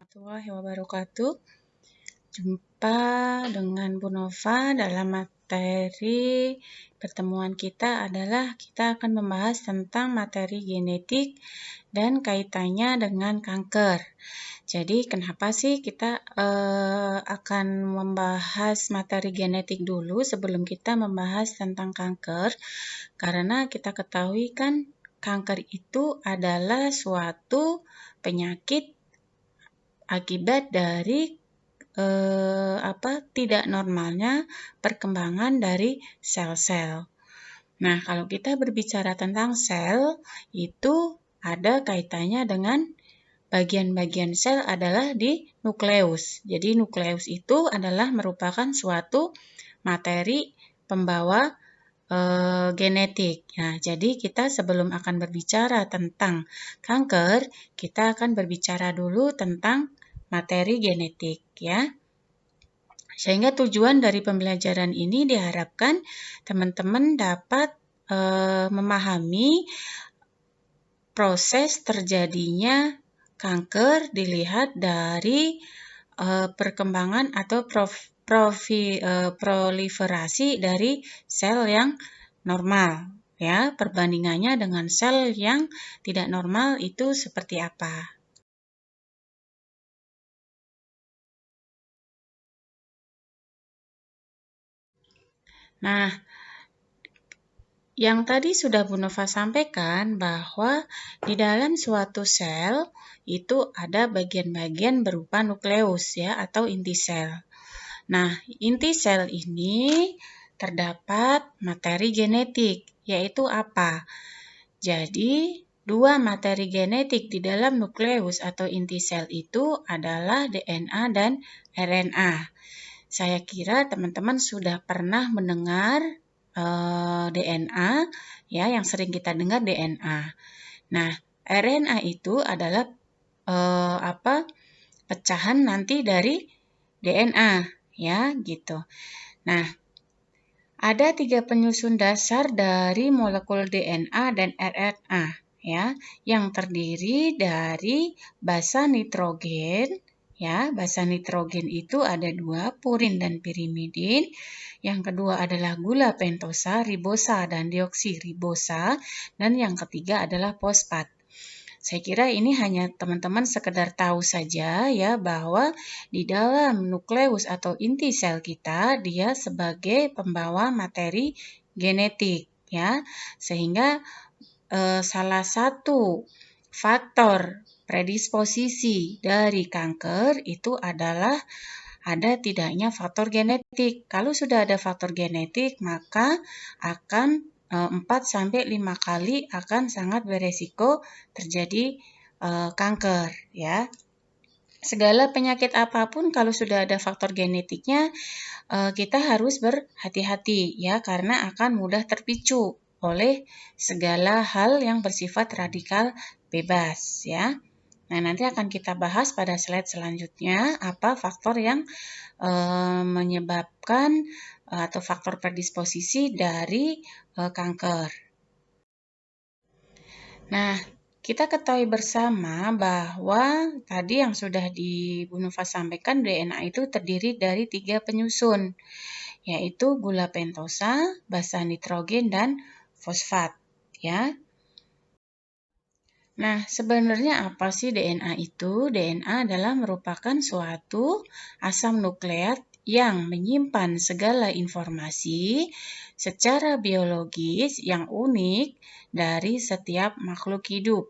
warahmatullahi wabarakatuh. Jumpa dengan Bu Nova dalam materi pertemuan kita adalah kita akan membahas tentang materi genetik dan kaitannya dengan kanker. Jadi kenapa sih kita akan membahas materi genetik dulu sebelum kita membahas tentang kanker? Karena kita ketahui kan kanker itu adalah suatu penyakit akibat dari tidak normalnya perkembangan dari sel-sel. Nah, kalau kita berbicara tentang sel, itu ada kaitannya dengan bagian-bagian sel adalah di nukleus. Jadi nukleus itu adalah merupakan suatu materi pembawa genetik. Nah, jadi kita sebelum akan berbicara tentang kanker, kita akan berbicara dulu tentang materi genetik ya. Sehingga tujuan dari pembelajaran ini diharapkan teman-teman dapat memahami proses terjadinya kanker dilihat dari perkembangan atau proliferasi dari sel yang normal ya, perbandingannya dengan sel yang tidak normal itu seperti apa. Nah, yang tadi sudah Bu Nova sampaikan bahwa di dalam suatu sel itu ada bagian-bagian berupa nukleus ya atau inti sel. Nah, inti sel ini terdapat materi genetik, yaitu apa? Jadi, dua materi genetik di dalam nukleus atau inti sel itu adalah DNA dan RNA. Saya kira teman-teman sudah pernah mendengar DNA, ya, yang sering kita dengar DNA. Nah, RNA itu adalah pecahan nanti dari DNA, ya, gitu. Nah, ada 3 penyusun dasar dari molekul DNA dan RNA, ya, yang terdiri dari basa nitrogen. Ya, basa nitrogen itu ada 2, purin dan pirimidin. Yang kedua adalah gula pentosa, ribosa dan deoksiribosa. Dan yang ketiga adalah fosfat. Saya kira ini hanya teman-teman sekedar tahu saja ya bahwa di dalam nukleus atau inti sel kita dia sebagai pembawa materi genetik ya. Sehingga salah satu faktor predisposisi dari kanker itu adalah ada tidaknya faktor genetik. Kalau sudah ada faktor genetik, maka akan 4-5 kali akan sangat beresiko terjadi kanker ya. Segala penyakit apapun kalau sudah ada faktor genetiknya kita harus berhati-hati ya karena akan mudah terpicu oleh segala hal yang bersifat radikal bebas ya. Nah, nanti akan kita bahas pada slide selanjutnya apa faktor yang menyebabkan atau faktor predisposisi dari kanker. Nah, kita ketahui bersama bahwa tadi yang sudah Bu Nova sampaikan DNA itu terdiri dari 3 penyusun, yaitu gula pentosa, basa nitrogen, dan fosfat. Ya. Nah, sebenarnya apa sih DNA itu? DNA adalah merupakan suatu asam nukleat yang menyimpan segala informasi secara biologis yang unik dari setiap makhluk hidup.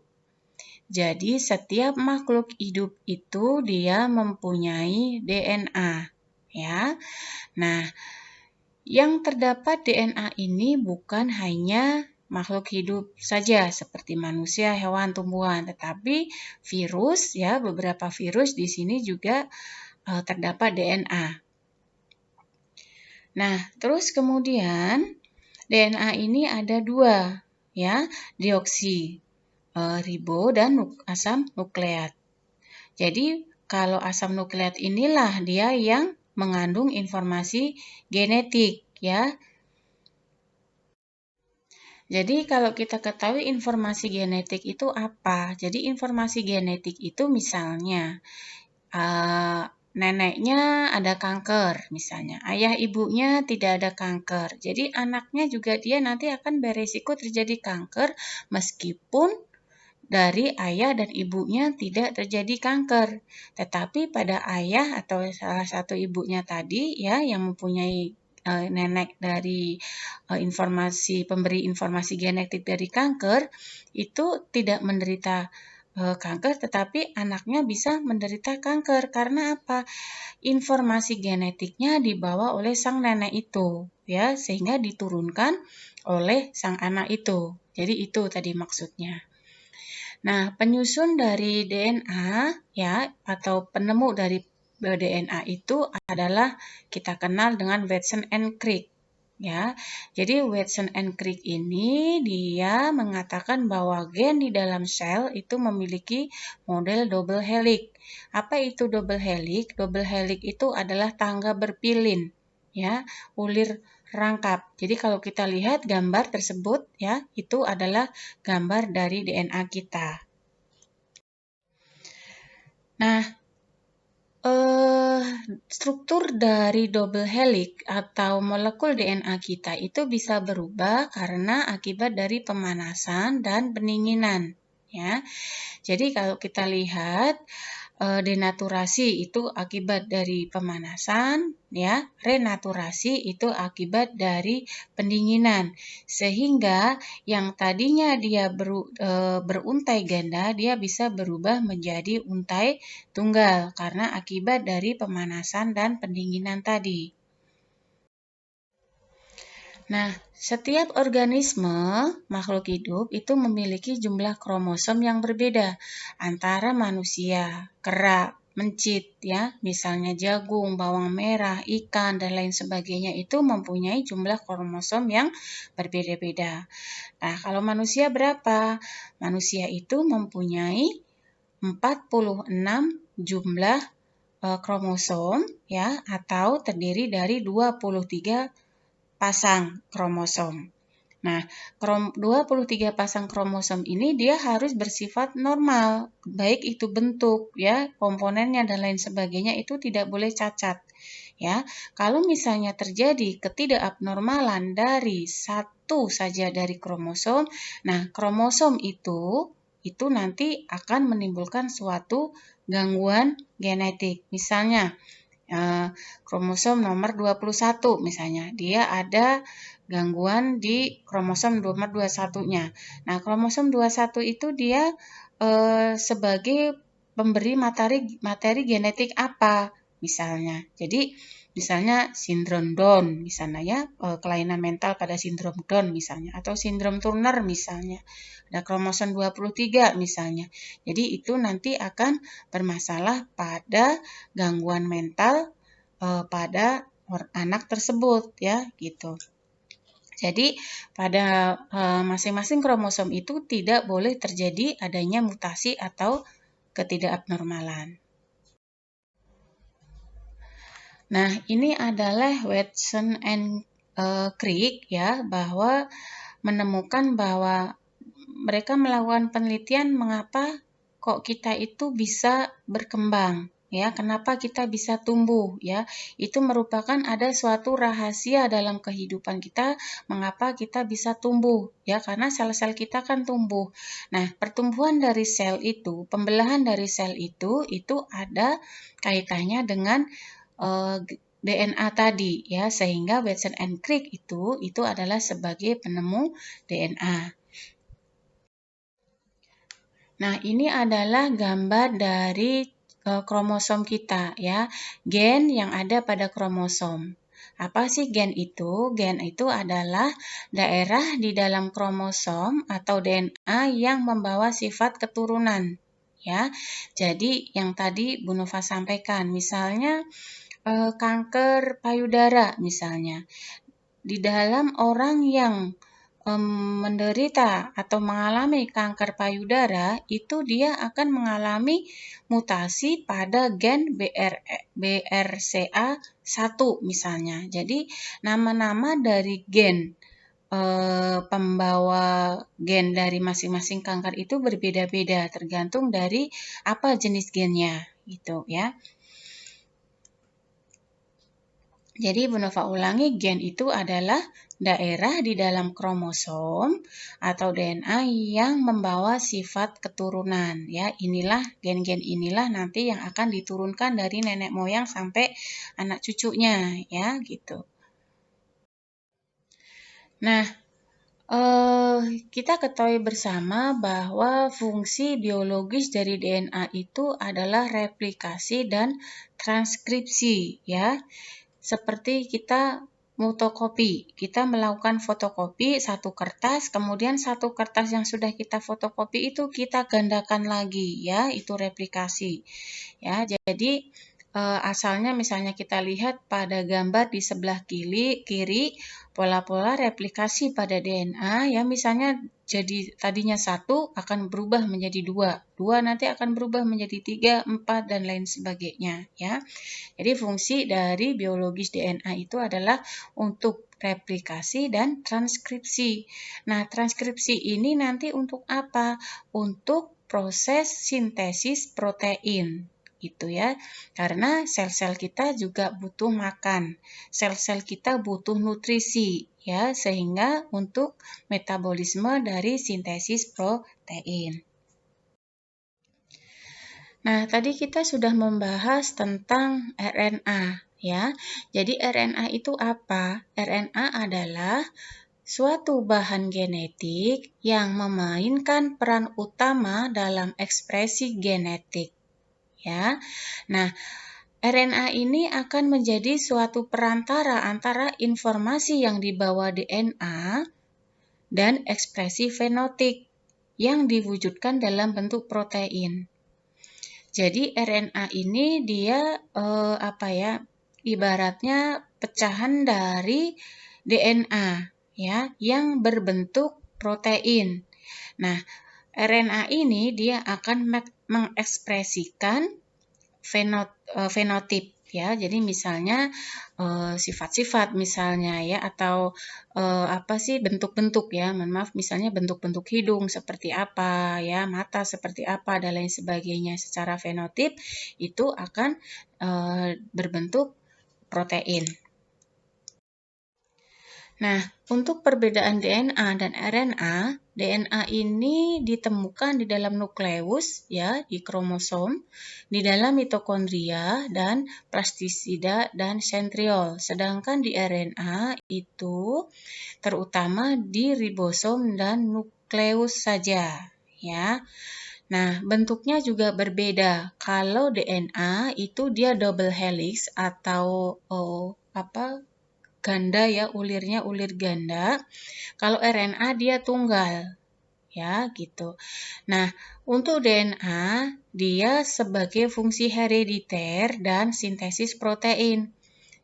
Jadi, setiap makhluk hidup itu dia mempunyai DNA, ya. Nah, yang terdapat DNA ini bukan hanya makhluk hidup saja seperti manusia, hewan, tumbuhan, tetapi virus ya, beberapa virus di sini juga terdapat DNA. Nah, terus kemudian DNA ini ada 2 ya, deoksiribo dan asam nukleat. Jadi, kalau asam nukleat inilah dia yang mengandung informasi genetik ya. Jadi kalau kita ketahui informasi genetik itu apa? Jadi informasi genetik itu misalnya neneknya ada kanker misalnya, ayah ibunya tidak ada kanker. Jadi anaknya juga dia nanti akan beresiko terjadi kanker meskipun dari ayah dan ibunya tidak terjadi kanker. Tetapi pada ayah atau salah satu ibunya tadi ya yang mempunyai nenek dari pemberi informasi genetik dari kanker itu tidak menderita kanker, tetapi anaknya bisa menderita kanker. Karena apa? Informasi genetiknya dibawa oleh sang nenek itu, ya, sehingga diturunkan oleh sang anak itu. Jadi itu tadi maksudnya. Nah, penyusun dari DNA ya atau penemu dari DNA itu adalah kita kenal dengan Watson and Crick. Ya, jadi Watson and Crick ini dia mengatakan bahwa gen di dalam sel itu memiliki model double helix. Apa itu double helix? Double helix itu adalah tangga berpilin, ya, ulir rangkap. Jadi kalau kita lihat gambar tersebut, ya, itu adalah gambar dari DNA kita. Nah, struktur dari double helix atau molekul DNA kita itu bisa berubah karena akibat dari pemanasan dan pendinginan, ya. Jadi kalau kita lihat denaturasi itu akibat dari pemanasan, ya. Renaturasi itu akibat dari pendinginan. Sehingga yang tadinya dia beruntai ganda, dia bisa berubah menjadi untai tunggal karena akibat dari pemanasan dan pendinginan tadi. Nah, setiap organisme makhluk hidup itu memiliki jumlah kromosom yang berbeda antara manusia, kera, mencit, ya, misalnya jagung, bawang merah, ikan, dan lain sebagainya itu mempunyai jumlah kromosom yang berbeda-beda. Nah, kalau manusia berapa? Manusia itu mempunyai 46 jumlah kromosom, ya, atau terdiri dari 23 pasang kromosom. Nah, 23 pasang kromosom ini dia harus bersifat normal, baik itu bentuk, ya, komponennya dan lain sebagainya itu tidak boleh cacat. Ya, kalau misalnya terjadi ketidakabnormalan dari satu saja dari kromosom, nah kromosom itu nanti akan menimbulkan suatu gangguan genetik. Misalnya, kromosom nomor 21 misalnya, dia ada gangguan di kromosom nomor 21-nya. Nah, kromosom 21 itu dia sebagai pemberi materi genetik apa misalnya. Jadi misalnya sindrom Down misalnya ya, kelainan mental pada sindrom Down misalnya, atau sindrom Turner misalnya. Ada kromosom 23 misalnya. Jadi itu nanti akan bermasalah pada gangguan mental pada anak tersebut ya gitu. Jadi pada masing-masing kromosom itu tidak boleh terjadi adanya mutasi atau ketidakabnormalan. Nah, ini adalah Watson and Crick ya, bahwa menemukan bahwa mereka melakukan penelitian mengapa kok kita itu bisa berkembang. Ya, kenapa kita bisa tumbuh ya? Itu merupakan ada suatu rahasia dalam kehidupan kita mengapa kita bisa tumbuh ya, karena sel-sel kita kan tumbuh. Nah, pertumbuhan dari sel itu, pembelahan dari sel itu ada kaitannya dengan DNA tadi ya, sehingga Watson and Crick itu adalah sebagai penemu DNA. Nah, ini adalah gambar dari kromosom kita ya, gen yang ada pada kromosom. Apa sih gen itu? Gen itu adalah daerah di dalam kromosom atau DNA yang membawa sifat keturunan ya. Jadi yang tadi Bu Nova sampaikan, misalnya kanker payudara misalnya. Di dalam orang yang menderita atau mengalami kanker payudara, itu dia akan mengalami mutasi pada gen BRCA1 misalnya. Jadi nama-nama dari gen pembawa gen dari masing-masing kanker itu berbeda-beda tergantung dari apa jenis gennya gitu ya. Jadi Bu Nova ulangi, gen itu adalah daerah di dalam kromosom atau DNA yang membawa sifat keturunan ya. Inilah gen-gen inilah nanti yang akan diturunkan dari nenek moyang sampai anak cucunya ya gitu. Nah, kita ketahui bersama bahwa fungsi biologis dari DNA itu adalah replikasi dan transkripsi ya. Seperti kita fotokopi, kita melakukan fotokopi satu kertas, kemudian satu kertas yang sudah kita fotokopi itu kita gandakan lagi ya, itu replikasi. Ya, jadi asalnya misalnya kita lihat pada gambar di sebelah kiri, pola-pola replikasi pada DNA ya, misalnya jadi tadinya 1 akan berubah menjadi 2, 2 nanti akan berubah menjadi 3, 4 dan lain sebagainya ya. Jadi fungsi dari biologis DNA itu adalah untuk replikasi dan transkripsi. Nah, transkripsi ini nanti untuk apa? Untuk proses sintesis protein gitu ya. Karena sel-sel kita juga butuh makan. Sel-sel kita butuh nutrisi ya, sehingga untuk metabolisme dari sintesis protein. Nah, tadi kita sudah membahas tentang RNA ya. Jadi RNA itu apa? RNA adalah suatu bahan genetik yang memainkan peran utama dalam ekspresi genetik ya. Nah, RNA ini akan menjadi suatu perantara antara informasi yang dibawa DNA dan ekspresi fenotip yang diwujudkan dalam bentuk protein. Jadi RNA ini dia ibaratnya pecahan dari DNA ya yang berbentuk protein. Nah, RNA ini dia akan mengekspresikan fenotip ya. Jadi misalnya sifat-sifat misalnya ya, atau bentuk-bentuk ya. Mohon maaf, misalnya bentuk-bentuk hidung seperti apa ya, mata seperti apa dan lain sebagainya. Secara fenotip itu akan berbentuk protein. Nah, untuk perbedaan DNA dan RNA, DNA ini ditemukan di dalam nukleus ya, di kromosom, di dalam mitokondria dan plastisida dan sentriol. Sedangkan di RNA itu terutama di ribosom dan nukleus saja ya. Nah, bentuknya juga berbeda. Kalau DNA itu dia double helix atau ganda ya, ulirnya ulir ganda. Kalau RNA dia tunggal ya gitu. Nah, untuk DNA dia sebagai fungsi herediter dan sintesis protein.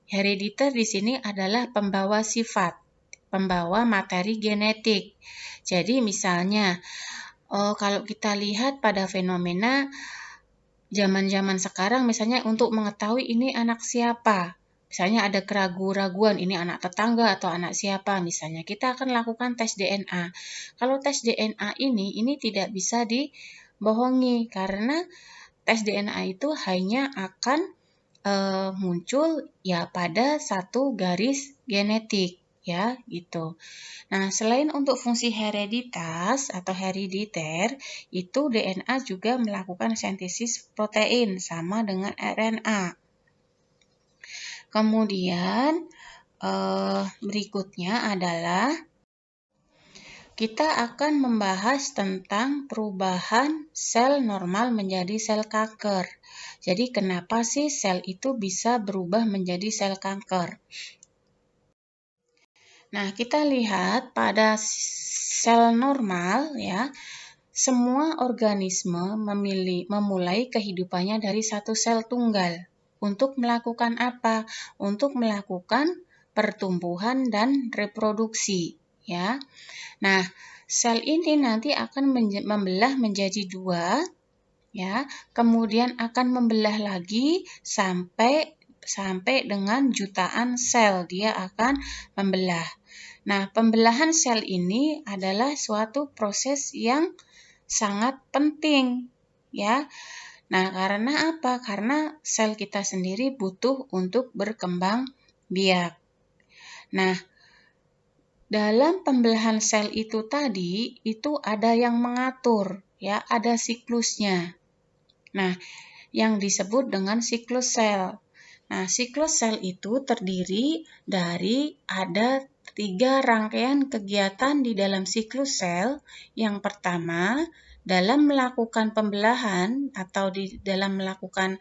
Herediter di sini adalah pembawa sifat, pembawa materi genetik. Jadi misalnya kalau kita lihat pada fenomena zaman-zaman sekarang, misalnya untuk mengetahui ini anak siapa, misalnya ada keraguan-raguan ini anak tetangga atau anak siapa, misalnya kita akan lakukan tes DNA. Kalau tes DNA ini tidak bisa dibohongi karena tes DNA itu hanya akan muncul ya pada satu garis genetik ya gitu. Nah, selain untuk fungsi hereditas atau herediter, itu DNA juga melakukan sintesis protein sama dengan RNA. Kemudian berikutnya adalah kita akan membahas tentang perubahan sel normal menjadi sel kanker. Jadi kenapa sih sel itu bisa berubah menjadi sel kanker? Nah, kita lihat pada sel normal ya, semua organisme memulai kehidupannya dari satu sel tunggal. Untuk melakukan apa? Untuk melakukan pertumbuhan dan reproduksi ya. Nah, sel ini nanti akan membelah menjadi 2 ya, kemudian akan membelah lagi sampai dengan jutaan sel dia akan membelah. Nah, pembelahan sel ini adalah suatu proses yang sangat penting, ya. Nah, karena apa? Karena sel kita sendiri butuh untuk berkembang biak. Nah, dalam pembelahan sel itu tadi, itu ada yang mengatur, ya, ada siklusnya. Nah, yang disebut dengan siklus sel. Nah, siklus sel itu terdiri dari ada 3 rangkaian kegiatan di dalam siklus sel. Yang pertama, dalam melakukan pembelahan atau di dalam melakukan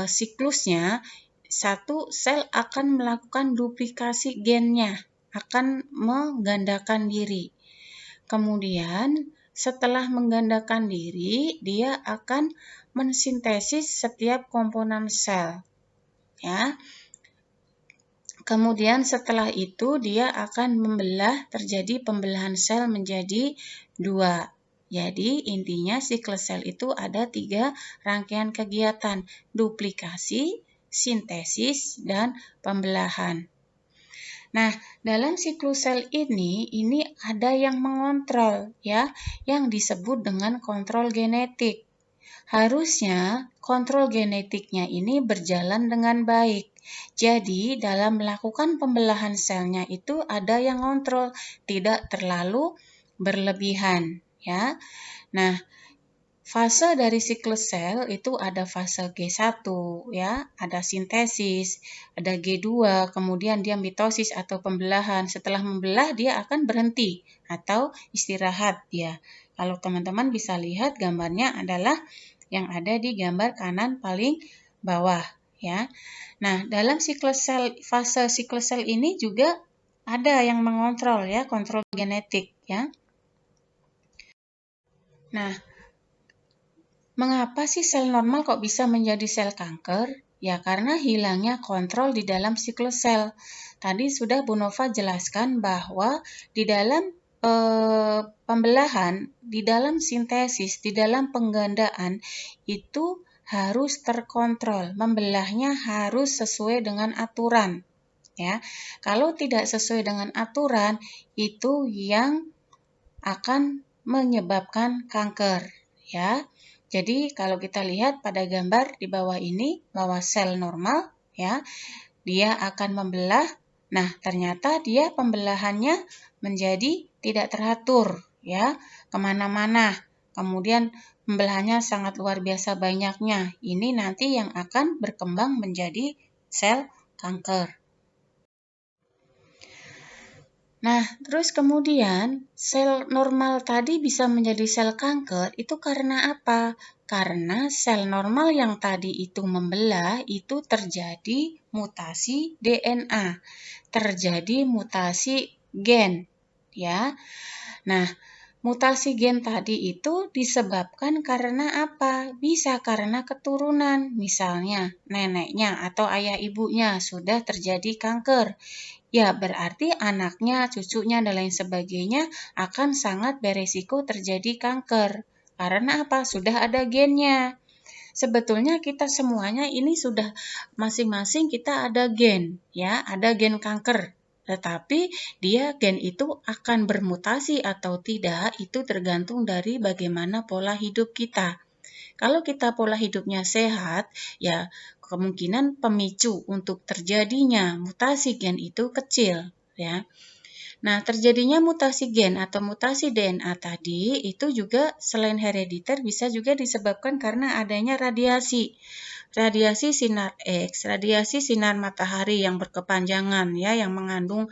siklusnya, satu sel akan melakukan duplikasi gennya, akan menggandakan diri. Kemudian, setelah menggandakan diri, dia akan mensintesis setiap komponen sel. Ya. Kemudian setelah itu dia akan membelah, terjadi pembelahan sel menjadi 2. Jadi intinya siklus sel itu ada 3 rangkaian kegiatan, duplikasi, sintesis, dan pembelahan. Nah, dalam siklus sel ini ada yang mengontrol, ya, yang disebut dengan kontrol genetik. Harusnya kontrol genetiknya ini berjalan dengan baik. Jadi, dalam melakukan pembelahan selnya itu ada yang kontrol, tidak terlalu berlebihan, ya. Nah, fase dari siklus sel itu ada fase G1, ya, ada sintesis, ada G2, kemudian dia mitosis atau pembelahan. Setelah membelah dia akan berhenti atau istirahat dia. Kalau teman-teman bisa lihat gambarnya adalah yang ada di gambar kanan paling bawah, ya. Nah, dalam siklus sel, fase siklus sel ini juga ada yang mengontrol, ya, kontrol genetik, ya. Nah, mengapa sih sel normal kok bisa menjadi sel kanker? Ya karena hilangnya kontrol di dalam siklus sel. Tadi sudah Bu Nova jelaskan bahwa di dalam pembelahan, di dalam sintesis, di dalam penggandaan itu harus terkontrol. Membelahnya harus sesuai dengan aturan. Ya, kalau tidak sesuai dengan aturan itu yang akan menyebabkan kanker. Ya. Jadi kalau kita lihat pada gambar di bawah ini, bahwa sel normal, ya, dia akan membelah. Nah, ternyata dia pembelahannya menjadi tidak teratur, ya, kemana-mana. Kemudian pembelahannya sangat luar biasa banyaknya. Ini nanti yang akan berkembang menjadi sel kanker. Nah, terus kemudian sel normal tadi bisa menjadi sel kanker itu karena apa? Karena sel normal yang tadi itu membelah itu terjadi mutasi DNA, terjadi mutasi gen, ya. Nah, mutasi gen tadi itu disebabkan karena apa? Bisa karena keturunan, misalnya neneknya atau ayah ibunya sudah terjadi kanker. Ya, berarti anaknya, cucunya, dan lain sebagainya akan sangat beresiko terjadi kanker. Karena apa? Sudah ada gennya. Sebetulnya kita semuanya ini sudah masing-masing kita ada gen, ya, ada gen kanker. Tetapi dia gen itu akan bermutasi atau tidak, itu tergantung dari bagaimana pola hidup kita. Kalau kita pola hidupnya sehat, ya kemungkinan pemicu untuk terjadinya mutasi gen itu kecil, ya. Nah, terjadinya mutasi gen atau mutasi DNA tadi itu juga selain herediter bisa juga disebabkan karena adanya radiasi. Radiasi sinar X, radiasi sinar matahari yang berkepanjangan, ya, yang mengandung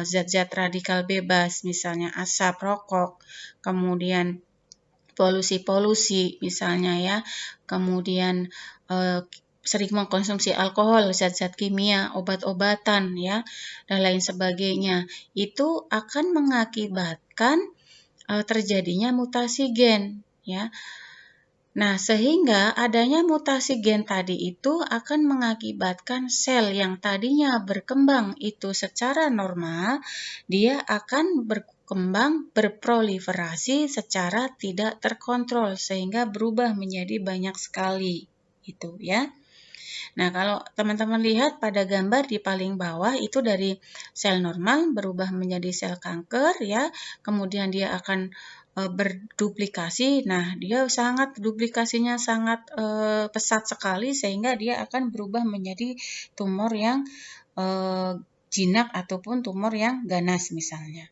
zat-zat radikal bebas, misalnya asap rokok, kemudian polusi-polusi misalnya, ya, kemudian sering mengkonsumsi alkohol, zat-zat kimia, obat-obatan, ya, dan lain sebagainya. Itu akan mengakibatkan terjadinya mutasi gen, ya. Nah, sehingga adanya mutasi gen tadi itu akan mengakibatkan sel yang tadinya berkembang itu secara normal, dia akan berkembang berproliferasi secara tidak terkontrol sehingga berubah menjadi banyak sekali, gitu, ya. Nah, kalau teman-teman lihat pada gambar di paling bawah itu dari sel normal berubah menjadi sel kanker ya. Kemudian dia akan berduplikasi. Nah, dia duplikasinya sangat pesat sekali sehingga dia akan berubah menjadi tumor yang jinak ataupun tumor yang ganas misalnya.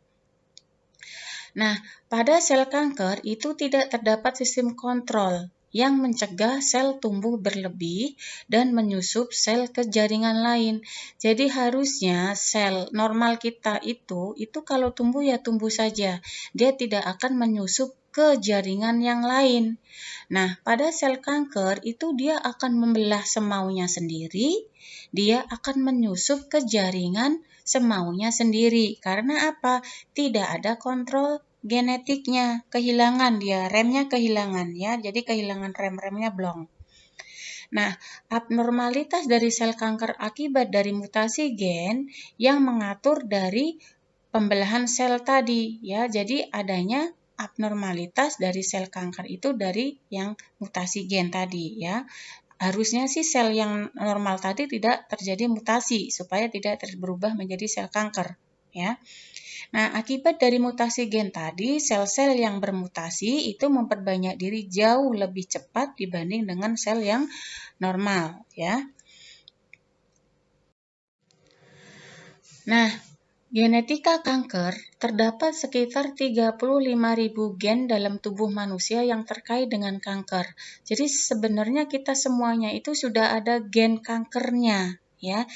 Nah, pada sel kanker itu tidak terdapat sistem kontrol yang mencegah sel tumbuh berlebih dan menyusup sel ke jaringan lain. Jadi harusnya sel normal kita itu kalau tumbuh ya tumbuh saja. Dia tidak akan menyusup ke jaringan yang lain. Nah, pada sel kanker itu dia akan membelah semaunya sendiri, dia akan menyusup ke jaringan semaunya sendiri. Karena apa? Tidak ada kontrol genetiknya, kehilangan dia, remnya kehilangan ya, jadi kehilangan rem-remnya blong. Nah, abnormalitas dari sel kanker akibat dari mutasi gen yang mengatur dari pembelahan sel tadi ya, jadi adanya abnormalitas dari sel kanker itu dari yang mutasi gen tadi ya. Harusnya sih sel yang normal tadi tidak terjadi mutasi supaya tidak berubah menjadi sel kanker ya. Nah, akibat dari mutasi gen tadi, sel-sel yang bermutasi itu memperbanyak diri jauh lebih cepat dibanding dengan sel yang normal ya. Nah, genetika kanker terdapat sekitar 35.000 gen dalam tubuh manusia yang terkait dengan kanker. Jadi sebenarnya kita semuanya itu sudah ada gen kankernya ya.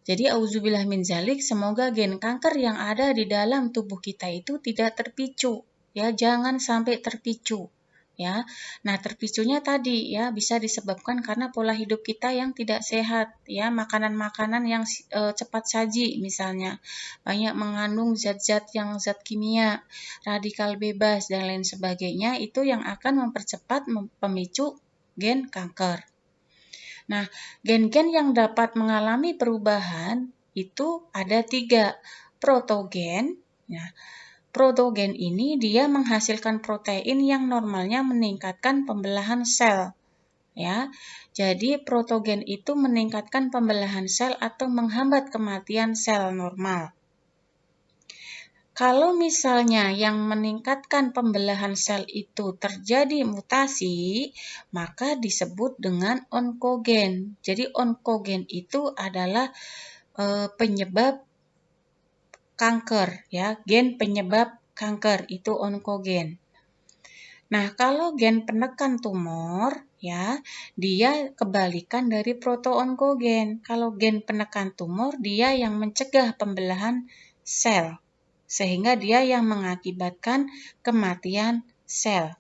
Jadi auzubillah min zalik, semoga gen kanker yang ada di dalam tubuh kita itu tidak terpicu ya, jangan sampai terpicu ya. Nah, terpicunya tadi ya bisa disebabkan karena pola hidup kita yang tidak sehat ya, makanan-makanan yang cepat saji misalnya, banyak mengandung zat-zat zat kimia, radikal bebas dan lain sebagainya, itu yang akan mempercepat pemicu gen kanker. Nah, gen-gen yang dapat mengalami perubahan itu ada 3. Protogen. Nah, protogen ini dia menghasilkan protein yang normalnya meningkatkan pembelahan sel. Ya, jadi protogen itu meningkatkan pembelahan sel atau menghambat kematian sel normal. Kalau misalnya yang meningkatkan pembelahan sel itu terjadi mutasi, maka disebut dengan onkogen. Jadi onkogen itu adalah penyebab kanker ya, gen penyebab kanker itu onkogen. Nah, kalau gen penekan tumor ya, dia kebalikan dari protoonkogen. Kalau gen penekan tumor dia yang mencegah pembelahan sel, sehingga dia yang mengakibatkan kematian sel.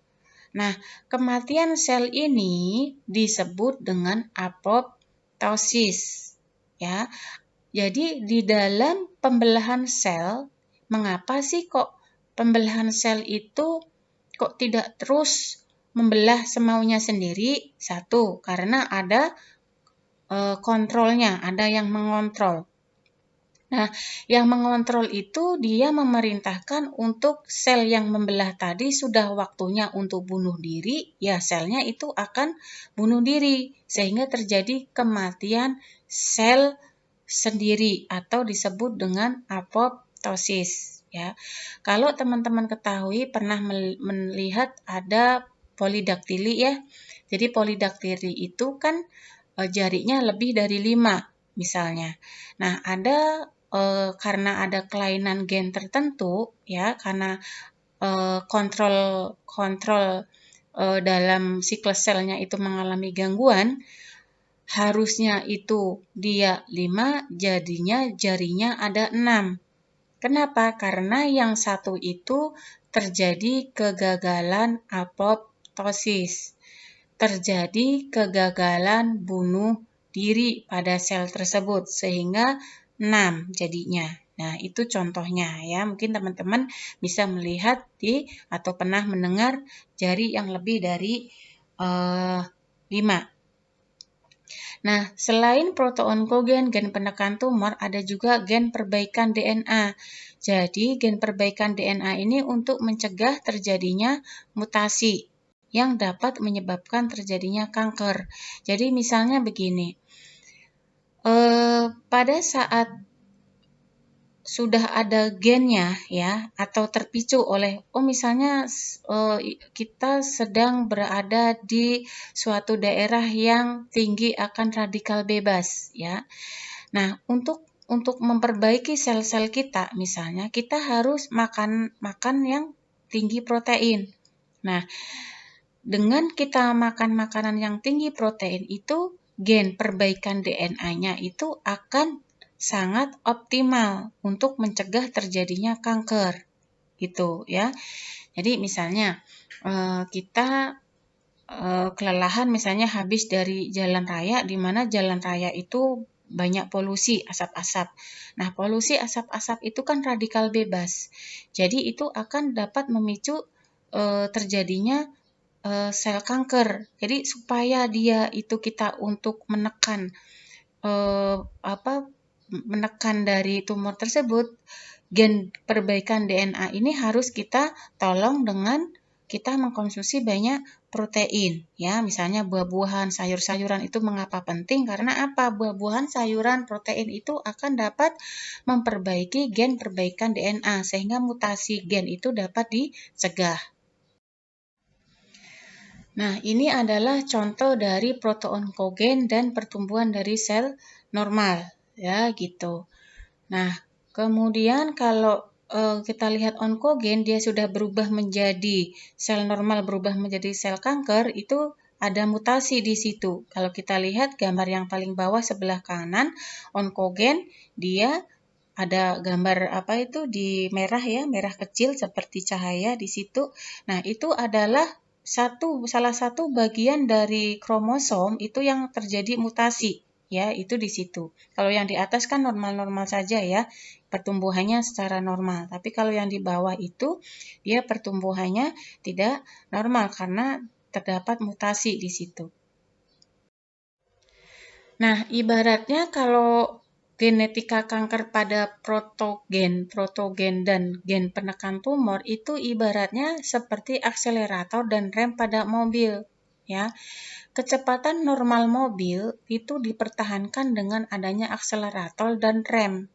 Nah, kematian sel ini disebut dengan apoptosis. Ya. Jadi di dalam pembelahan sel, mengapa sih kok pembelahan sel itu kok tidak terus membelah semaunya sendiri? Satu, karena ada kontrolnya, ada yang mengontrol. Nah, yang mengontrol itu dia memerintahkan untuk sel yang membelah tadi sudah waktunya untuk bunuh diri, ya selnya itu akan bunuh diri sehingga terjadi kematian sel sendiri atau disebut dengan apoptosis ya. Kalau teman-teman ketahui pernah melihat ada polidaktili ya. Jadi polidaktili itu kan jarinya lebih dari 5 misalnya. Nah, ada karena ada kelainan gen tertentu ya, karena kontrol dalam siklus selnya itu mengalami gangguan, harusnya itu dia 5, jadinya ada 6. Kenapa? Karena yang satu itu terjadi kegagalan apoptosis. Terjadi kegagalan bunuh diri pada sel tersebut sehingga 6 jadinya. Nah, itu contohnya ya. Mungkin teman-teman bisa melihat atau pernah mendengar jari yang lebih dari 5. Nah, selain protoonkogen, gen penekan tumor, ada juga gen perbaikan DNA. Jadi, gen perbaikan DNA ini untuk mencegah terjadinya mutasi. yang dapat menyebabkan terjadinya kanker. Jadi misalnya begini, pada saat sudah ada gennya ya, atau terpicu oleh misalnya kita sedang berada di suatu daerah yang tinggi akan radikal bebas ya. Nah, untuk memperbaiki sel-sel kita misalnya kita harus makan yang tinggi protein. Nah, dengan kita makan makanan yang tinggi protein itu gen perbaikan DNA-nya itu akan sangat optimal untuk mencegah terjadinya kanker gitu ya. Jadi misalnya kita kelelahan misalnya habis dari jalan raya di mana jalan raya itu banyak polusi asap-asap. Nah, polusi asap-asap itu kan radikal bebas. Jadi itu akan dapat memicu terjadinya sel kanker. Jadi supaya dia itu kita untuk menekan menekan dari tumor tersebut, gen perbaikan DNA ini harus kita tolong dengan kita mengkonsumsi banyak protein ya, misalnya buah-buahan, sayur-sayuran itu mengapa penting? Karena apa? Buah-buahan, sayuran, protein itu akan dapat memperbaiki gen perbaikan DNA sehingga mutasi gen itu dapat dicegah. Nah, ini adalah contoh dari proto-onkogen dan pertumbuhan dari sel normal, ya gitu. Nah, kemudian kalau kita lihat onkogen, dia sudah berubah menjadi sel normal, berubah menjadi sel kanker, itu ada mutasi di situ. Kalau kita lihat gambar yang paling bawah sebelah kanan, onkogen, dia ada gambar apa itu di merah ya, merah kecil seperti cahaya di situ. Nah, itu adalah salah satu bagian dari kromosom itu yang terjadi mutasi ya, itu di situ. Kalau yang di atas kan normal-normal saja ya, pertumbuhannya secara normal. Tapi kalau yang di bawah itu dia pertumbuhannya tidak normal karena terdapat mutasi di situ. Nah, ibaratnya kalau genetika kanker pada protogen dan gen penekan tumor itu ibaratnya seperti akselerator dan rem pada mobil, ya. Kecepatan normal mobil itu dipertahankan dengan adanya akselerator dan rem.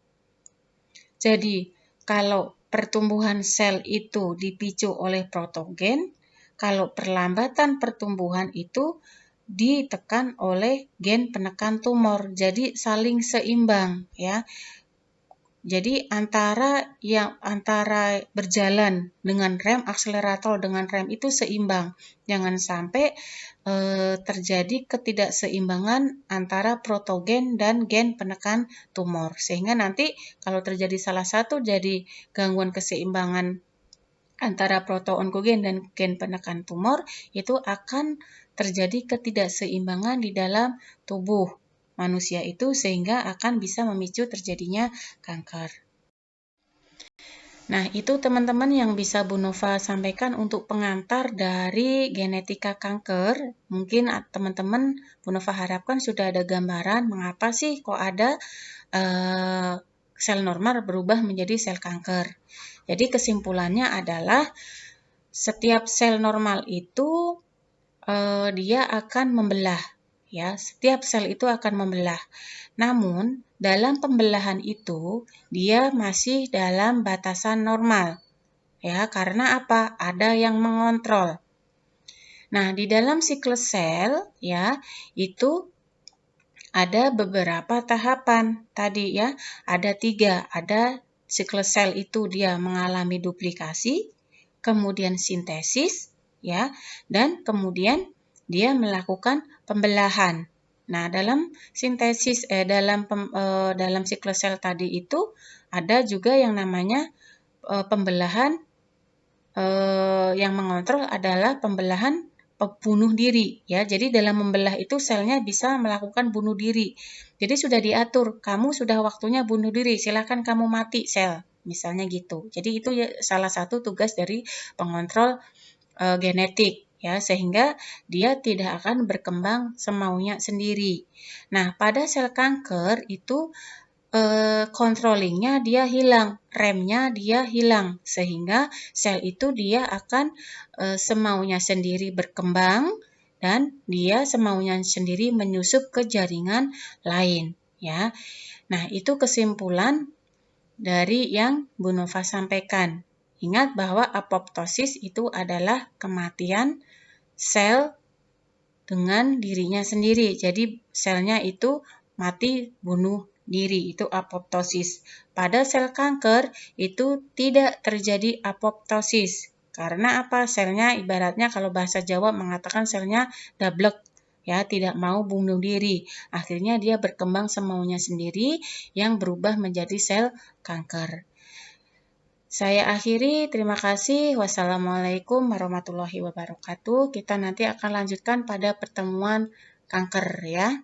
Jadi, kalau pertumbuhan sel itu dipicu oleh protogen, kalau perlambatan pertumbuhan itu ditekan oleh gen penekan tumor. Jadi saling seimbang ya. Jadi antara berjalan dengan rem, akselerator dengan rem itu seimbang. Jangan sampai terjadi ketidakseimbangan antara protogen dan gen penekan tumor. Sehingga nanti kalau terjadi salah satu jadi gangguan keseimbangan antara proto-onkogen dan gen penekan tumor, itu akan terjadi ketidakseimbangan di dalam tubuh manusia itu sehingga akan bisa memicu terjadinya kanker. Nah, itu teman-teman yang bisa Bu Nova sampaikan untuk pengantar dari genetika kanker. Mungkin teman-teman Bu Nova harapkan sudah ada gambaran mengapa sih kok ada sel normal berubah menjadi sel kanker. Jadi kesimpulannya adalah setiap sel normal itu dia akan membelah, ya. Setiap sel itu akan membelah. Namun dalam pembelahan itu dia masih dalam batasan normal, ya. Karena apa? Ada yang mengontrol. Nah, di dalam siklus sel, ya, itu ada beberapa tahapan tadi ya. Ada 3. Ada siklus sel itu dia mengalami duplikasi, kemudian sintesis, ya, dan kemudian dia melakukan pembelahan. Nah, dalam sintesis dalam siklus sel tadi itu ada juga yang namanya pembelahan yang mengontrol adalah pembelahan bunuh diri ya. Jadi dalam membelah itu selnya bisa melakukan bunuh diri. Jadi sudah diatur, kamu sudah waktunya bunuh diri, silakan kamu mati sel. Misalnya gitu. Jadi itu ya salah satu tugas dari pengontrol genetik ya, sehingga dia tidak akan berkembang semaunya sendiri. Nah, pada sel kanker itu controllingnya dia hilang, remnya dia hilang, sehingga sel itu dia akan semaunya sendiri berkembang dan dia semaunya sendiri menyusup ke jaringan lain, ya. Nah, itu kesimpulan dari yang Bu Nova sampaikan. Ingat bahwa apoptosis itu adalah kematian sel dengan dirinya sendiri. Jadi selnya itu mati bunuh diri, itu apoptosis. Pada sel kanker itu tidak terjadi apoptosis. Karena apa? Selnya ibaratnya kalau bahasa Jawa mengatakan selnya dablek, ya, tidak mau bunuh diri. Akhirnya dia berkembang semaunya sendiri yang berubah menjadi sel kanker. Saya akhiri, terima kasih. Wassalamualaikum warahmatullahi wabarakatuh. Kita nanti akan lanjutkan pada pertemuan kanker, ya.